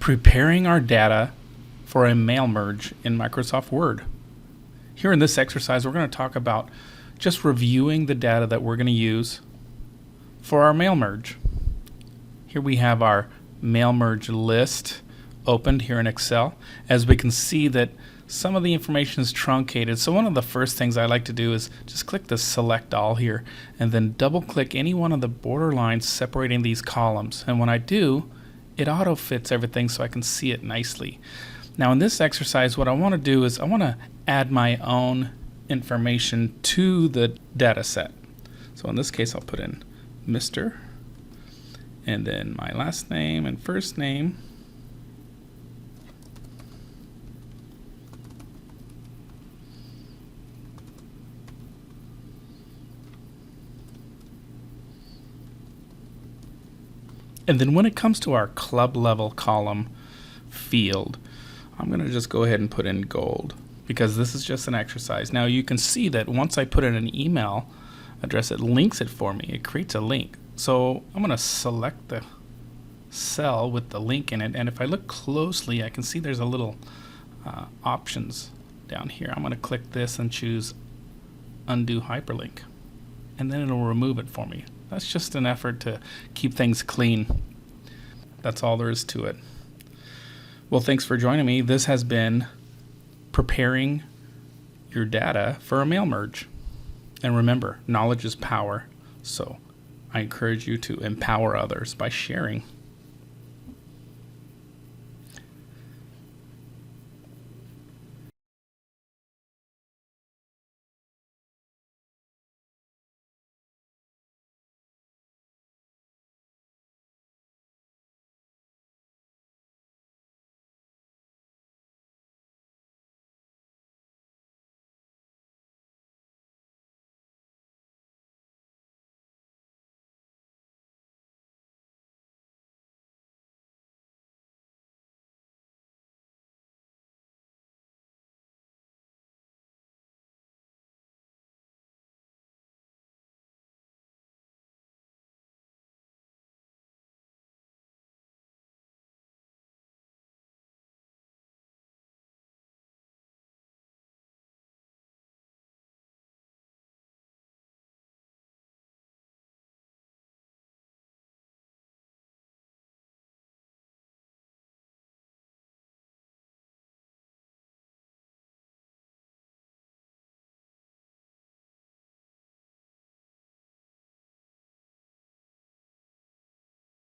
preparing our data for a mail merge in Microsoft Word. Here in this exercise, we're going to talk about just reviewing the data that we're going to use for our mail merge. Here we have our mail merge list opened here in Excel. As we can see that some of the information is truncated, so one of the first things I like to do is just click the select all here and then double click any one of the border lines separating these columns, and when I do, it auto fits everything so I can see it nicely. Now in this exercise, what I want to do is I want to add my own information to the data set. So in this case, I'll put in Mr. and then my last name and first name. And then when it comes to our club level column field, I'm going to just go ahead and put in gold because this is just an exercise. Now you can see that once I put in an email address, it links it for me. It creates a link. So I'm going to select the cell with the link in it, and if I look closely, I can see there's a little options down here. I'm going to click this and choose undo hyperlink, and then it'll remove it for me. That's just an effort to keep things clean. That's all there is to it. Well, thanks for joining me. This has been preparing your data for a mail merge. And remember, knowledge is power. So I encourage you to empower others by sharing.